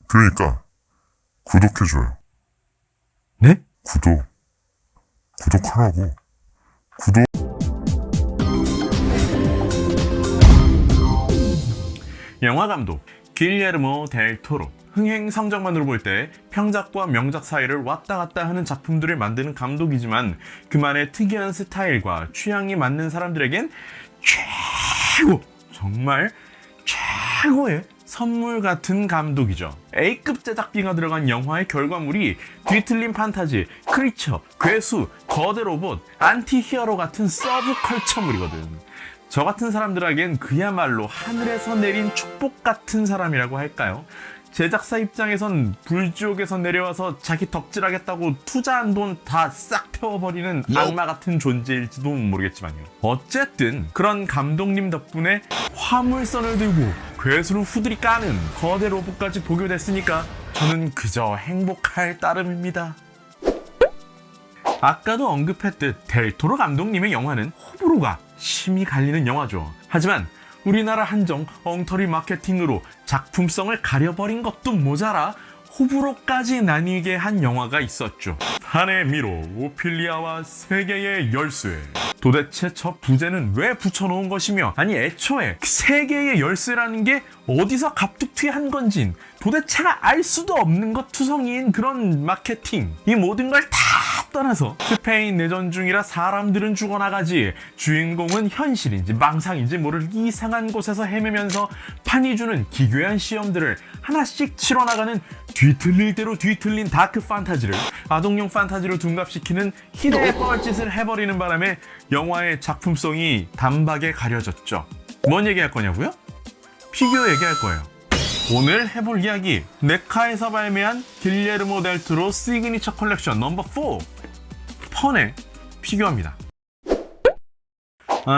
그러니까 구독해줘요. 네? 구독하라고. 구독. 영화감독 길레르모 델 토로. 흥행 성적만으로 볼 때 평작과 명작 사이를 왔다 갔다 하는 작품들을 만드는 감독이지만 그만의 특이한 스타일과 취향이 맞는 사람들에겐 정말 최고의 선물 같은 감독이죠. A급 제작비가 들어간 영화의 결과물이 뒤틀린 판타지, 크리처, 괴수, 거대 로봇, 안티 히어로 같은 서브컬처물이거든. 저 같은 사람들에겐 그야말로 하늘에서 내린 축복 같은 사람이라고 할까요? 제작사 입장에선 불지옥에서 내려와서 자기 덕질하겠다고 투자한 돈 다 싹 태워버리는 악마 같은 존재일지도 모르겠지만요. 어쨌든 그런 감독님 덕분에 화물선을 들고 괴수를 후드리 까는 거대 로봇까지 보게 됐으니까 저는 그저 행복할 따름입니다. 아까도 언급했듯 델토로 감독님의 영화는 호불호가 심히 갈리는 영화죠. 하지만 우리나라 한정 엉터리 마케팅으로 작품성을 가려버린 것도 모자라 호불호까지 나뉘게 한 영화가 있었죠. 한의 미로, 오피리아와 세계의 열쇠. 도대체 저 부제는 왜 붙여놓은 것이며, 아니 애초에 세계의 열쇠라는 게 어디서 갑툭튀한 건진 도대체가 알 수도 없는 것 투성이인 그런 마케팅. 이 모든 걸 다 떠나서 스페인 내전 중이라 사람들은 죽어나가지 주인공은 현실인지 망상인지 모를 이상한 곳에서 헤매면서 판이 주는 기괴한 시험들을 하나씩 치러나가는 뒤틀릴 대로 뒤틀린 다크 판타지를 아동용 판타지로 둔갑시키는 희대의 뻘짓을 해버리는 바람에 영화의 작품성이 단박에 가려졌죠. 뭔 얘기할 거냐고요? 피규어 얘기할 거예요. 오늘 해볼 이야기, 네카에서 발매한 길레르모 델 토로 시그니처 컬렉션 넘버 4 펀의 피규어입니다.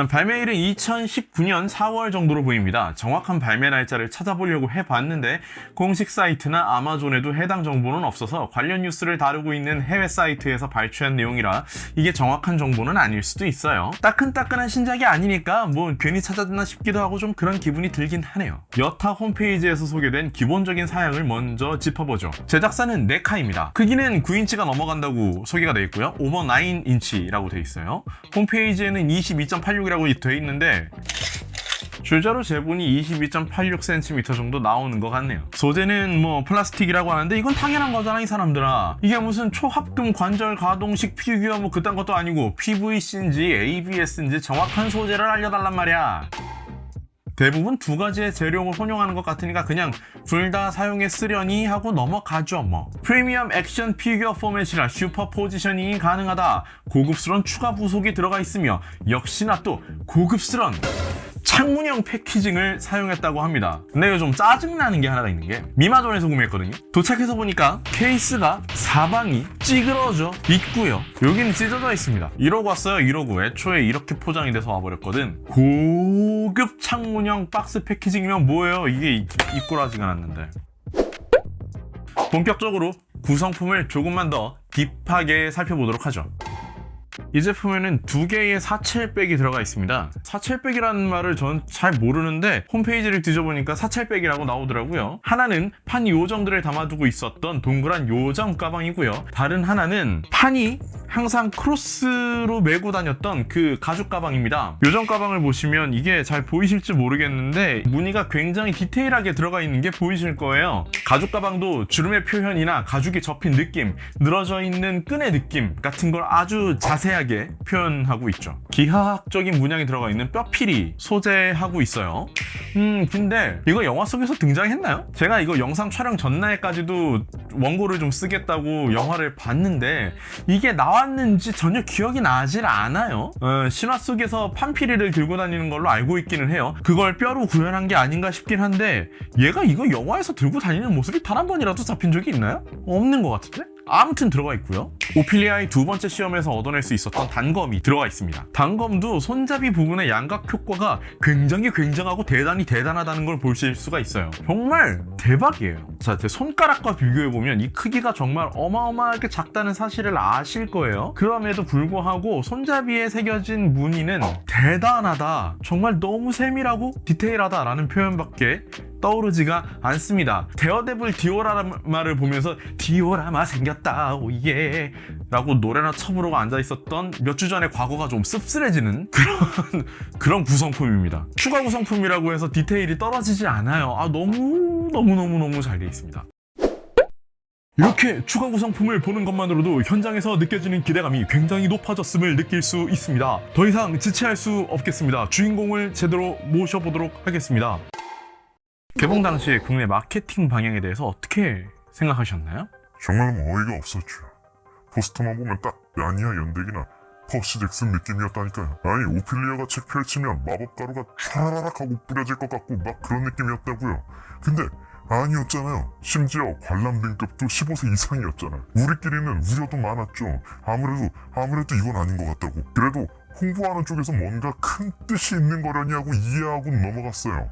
발매일은 2019년 4월 정도로 보입니다. 정확한 발매 날짜를 찾아보려고 해봤는데 공식 사이트나 아마존에도 해당 정보는 없어서 관련 뉴스를 다루고 있는 해외 사이트에서 발췌한 내용이라 이게 정확한 정보는 아닐 수도 있어요. 따끈따끈한 신작이 아니니까 뭐 괜히 찾았나 싶기도 하고 좀 그런 기분이 들긴 하네요. 여타 홈페이지에서 소개된 기본적인 사양을 먼저 짚어보죠. 제작사는 네카입니다. 크기는 9인치가 넘어간다고 소개가 되어 있고요. 오버 9인치라고 되어 있어요. 홈페이지에는 22.86이라고 되어 있는데 줄자로 재본이 22.86cm 정도 나오는 것 같네요. 소재는 뭐 플라스틱이라고 하는데 이건 당연한 거잖아 이 사람들아. 이게 무슨 초합금 관절 가동식 피규어 뭐 그딴 것도 아니고 PVC인지 ABS인지 정확한 소재를 알려달란 말이야. 대부분 두 가지의 재료를 혼용하는 것 같으니까 그냥 둘 다 사용해 쓰려니 하고 넘어가죠 뭐. 프리미엄 액션 피규어 포맷이라 슈퍼 포지셔닝이 가능하다. 고급스러운 추가 부속이 들어가 있으며 역시나 또 고급스러운 창문형 패키징을 사용했다고 합니다. 근데 이거 좀 짜증나는 게 하나가 있는 게 미마존에서 구매했거든요. 도착해서 보니까 케이스가 사방이 찌그러져 있고요. 여기는 찢어져 있습니다. 이러고 왔어요. 이러고 애초에 이렇게 포장이 돼서 와버렸거든. 고급 창문형 박스 패키징이면 뭐예요? 이게 이꼬라지가 났는데. 본격적으로 구성품을 조금만 더 딥하게 살펴보도록 하죠. 이 제품에는 두 개의 사첼백이 들어가 있습니다. 사첼백이라는 말을 전 잘 모르는데 홈페이지를 뒤져보니까 사첼백이라고 나오더라고요. 하나는 판 요정들을 담아두고 있었던 동그란 요정 가방이고요. 다른 하나는 판이 항상 크로스로 메고 다녔던 그 가죽 가방입니다. 요정 가방을 보시면 이게 잘 보이실지 모르겠는데 무늬가 굉장히 디테일하게 들어가 있는 게 보이실 거예요. 가죽 가방도 주름의 표현이나 가죽이 접힌 느낌, 늘어져 있는 끈의 느낌 같은 걸 아주 자세하게 표현하고 있죠. 기하학적인 문양이 들어가 있는 뼈피리 소재하고 있어요. 근데 이거 영화 속에서 등장했나요? 제가 이거 영상 촬영 전날까지도 원고를 좀 쓰겠다고 영화를 봤는데 이게 나왔는지 전혀 기억이 나질 않아요. 신화 속에서 판피리를 들고 다니는 걸로 알고 있기는 해요. 그걸 뼈로 구현한 게 아닌가 싶긴 한데 얘가 이거 영화에서 들고 다니는 모습이 단 한 번이라도 잡힌 적이 있나요? 없는 것 같은데? 아무튼 들어가 있고요. 오피리아의 두 번째 시험에서 얻어낼 수 있었던 단검이 들어가 있습니다. 단검도 손잡이 부분의 양각 효과가 굉장하고 대단하다는 걸 보실 수가 있어요. 정말 대박이에요. 자, 제 손가락과 비교해보면 이 크기가 정말 어마어마하게 작다는 사실을 아실 거예요. 그럼에도 불구하고 손잡이에 새겨진 무늬는 대단하다, 정말 너무 세밀하고 디테일하다라는 표현밖에 떠오르지가 않습니다. 데어데블 디오라마를 보면서 디오라마 생겼다 오예 라고 노래나 쳐부르고 앉아있었던 몇 주 전의 과거가 좀 씁쓸해지는 그런 구성품입니다. 추가 구성품이라고 해서 디테일이 떨어지지 않아요. 너무 잘 되어 있습니다. 이렇게 추가 구성품을 보는 것만으로도 현장에서 느껴지는 기대감이 굉장히 높아졌음을 느낄 수 있습니다. 더 이상 지체할 수 없겠습니다. 주인공을 제대로 모셔보도록 하겠습니다. 개봉 당시에 국내 마케팅 방향에 대해서 어떻게 생각하셨나요? 정말 어이가 없었죠. 포스터만 보면 딱 야니아 연대기나 퍼시 잭슨 느낌이었다니까요. 아니 오피리아가 책 펼치면 마법가루가 촤라락 하고 뿌려질 것 같고 막 그런 느낌이었다고요. 근데 아니었잖아요. 심지어 관람 등급도 15세 이상이었잖아요. 우리끼리는 우려도 많았죠. 아무래도 이건 아닌 것 같다고. 그래도 홍보하는 쪽에서 뭔가 큰 뜻이 있는 거려냐고 이해하고 넘어갔어요.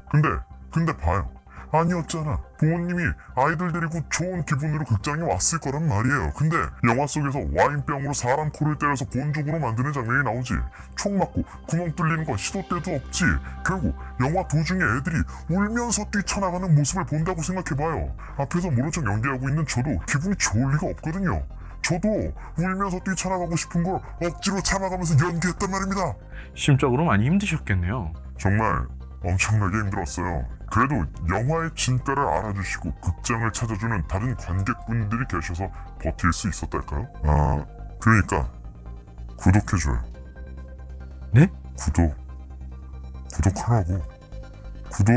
근데 봐요. 아니었잖아. 부모님이 아이들 데리고 좋은 기분으로 극장에 왔을 거란 말이에요. 근데 영화 속에서 와인병으로 사람 코를 때려서 본죽으로 만드는 장면이 나오지. 총 맞고 구멍 뚫리는 건 시도 때도 없지. 결국 영화 도중에 애들이 울면서 뛰쳐나가는 모습을 본다고 생각해봐요. 앞에서 모른 척 연기하고 있는 저도 기분이 좋을 리가 없거든요. 저도 울면서 뛰쳐나가고 싶은 걸 억지로 참아가면서 연기했단 말입니다. 심적으로 많이 힘드셨겠네요. 정말 엄청나게 힘들었어요. 그래도 영화의 진가를 알아주시고 극장을 찾아주는 다른 관객분들이 계셔서 버틸 수 있었달까요? 그러니까 구독해줘요. 네? 구독하라고. 구독.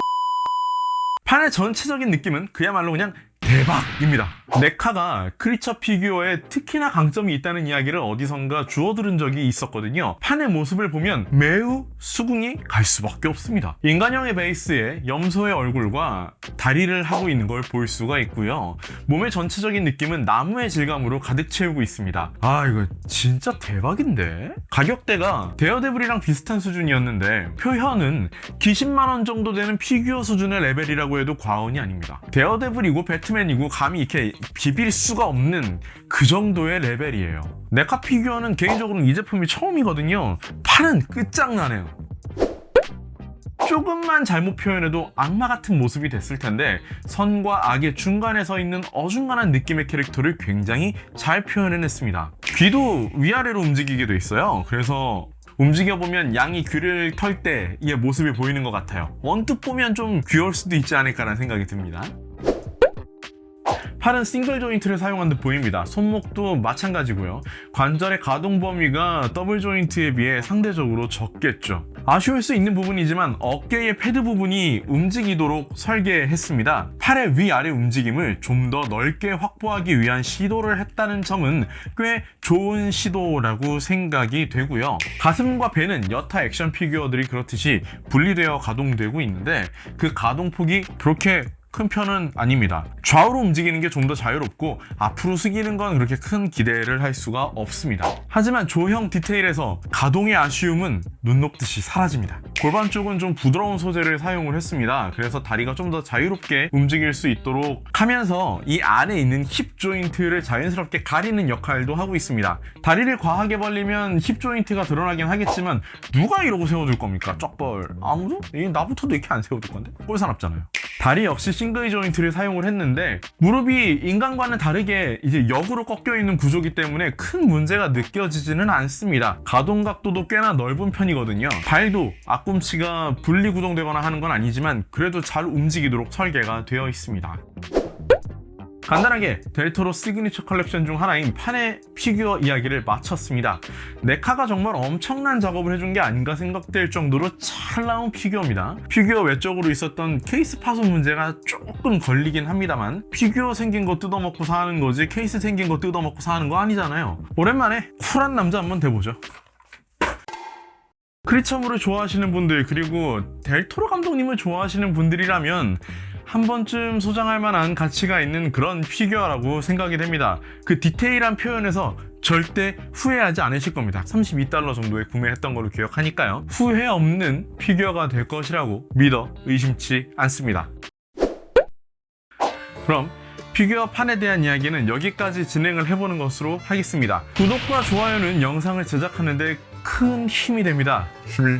판의 전체적인 느낌은 그야말로 그냥 대박입니다. 네카가 크리처 피규어에 특히나 강점이 있다는 이야기를 어디선가 주워 들은 적이 있었거든요. 판의 모습을 보면 매우 수긍이 갈 수밖에 없습니다. 인간형의 베이스에 염소의 얼굴과 다리를 하고 있는 걸 볼 수가 있고요. 몸의 전체적인 느낌은 나무의 질감으로 가득 채우고 있습니다. 이거 진짜 대박인데? 가격대가 데어데블이랑 비슷한 수준이었는데 표현은 기십만원 정도 되는 피규어 수준의 레벨이라고 해도 과언이 아닙니다. 데어데블이고 배트맨이고 감히 이렇게 비빌 수가 없는 그 정도의 레벨이에요. 네카 피규어는 개인적으로는 이 제품이 처음이거든요. 팔은 끝장나네요. 조금만 잘못 표현해도 악마 같은 모습이 됐을 텐데 선과 악의 중간에 서 있는 어중간한 느낌의 캐릭터를 굉장히 잘 표현해냈습니다. 귀도 위아래로 움직이게 돼 있어요. 그래서 움직여보면 양이 귀를 털 때의 모습이 보이는 것 같아요. 언뜻 보면 좀 귀여울 수도 있지 않을까라는 생각이 듭니다. 팔은 싱글 조인트를 사용한 듯 보입니다. 손목도 마찬가지고요. 관절의 가동 범위가 더블 조인트에 비해 상대적으로 적겠죠. 아쉬울 수 있는 부분이지만 어깨의 패드 부분이 움직이도록 설계했습니다. 팔의 위아래 움직임을 좀 더 넓게 확보하기 위한 시도를 했다는 점은 꽤 좋은 시도라고 생각이 되고요. 가슴과 배는 여타 액션 피규어들이 그렇듯이 분리되어 가동되고 있는데 그 가동폭이 그렇게 큰 편은 아닙니다. 좌우로 움직이는 게 좀 더 자유롭고 앞으로 숙이는 건 그렇게 큰 기대를 할 수가 없습니다. 하지만 조형 디테일에서 가동의 아쉬움은 눈 녹듯이 사라집니다. 골반 쪽은 좀 부드러운 소재를 사용을 했습니다. 그래서 다리가 좀 더 자유롭게 움직일 수 있도록 하면서 이 안에 있는 힙 조인트를 자연스럽게 가리는 역할도 하고 있습니다. 다리를 과하게 벌리면 힙 조인트가 드러나긴 하겠지만 누가 이러고 세워줄 겁니까? 쩍벌 아무도? 나부터도 이렇게 안 세워줄 건데? 꼴사납잖아요. 다리 역시 싱글 조인트를 사용을 했는데 무릎이 인간과는 다르게 이제 역으로 꺾여 있는 구조기 때문에 큰 문제가 느껴지지는 않습니다. 가동 각도도 꽤나 넓은 편이거든요. 발도 앞꿈치가 분리 구동되거나 하는 건 아니지만 그래도 잘 움직이도록 설계가 되어 있습니다. 간단하게 델토로 시그니처 컬렉션 중 하나인 판의 피규어 이야기를 마쳤습니다. 네카가 정말 엄청난 작업을 해준 게 아닌가 생각될 정도로 잘 나온 피규어입니다. 피규어 외적으로 있었던 케이스 파손 문제가 조금 걸리긴 합니다만 피규어 생긴 거 뜯어먹고 사는 거지 케이스 생긴 거 뜯어먹고 사는 거 아니잖아요. 오랜만에 쿨한 남자 한번 돼보죠. 크리처물을 좋아하시는 분들 그리고 델토로 감독님을 좋아하시는 분들이라면 한 번쯤 소장할 만한 가치가 있는 그런 피규어라고 생각이 됩니다. 그 디테일한 표현에서 절대 후회하지 않으실 겁니다. $32 정도에 구매했던 걸로 기억하니까요. 후회 없는 피규어가 될 것이라고 믿어 의심치 않습니다. 그럼 피규어 판에 대한 이야기는 여기까지 진행을 해보는 것으로 하겠습니다. 구독과 좋아요는 영상을 제작하는 데 큰 힘이 됩니다. 힘이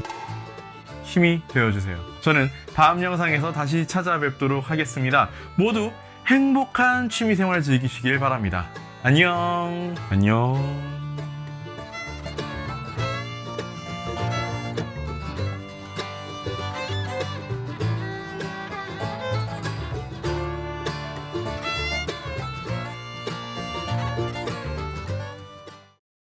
힘이 되어주세요. 저는 다음 영상에서 다시 찾아뵙도록 하겠습니다. 모두 행복한 취미생활 즐기시길 바랍니다. 안녕. 안녕.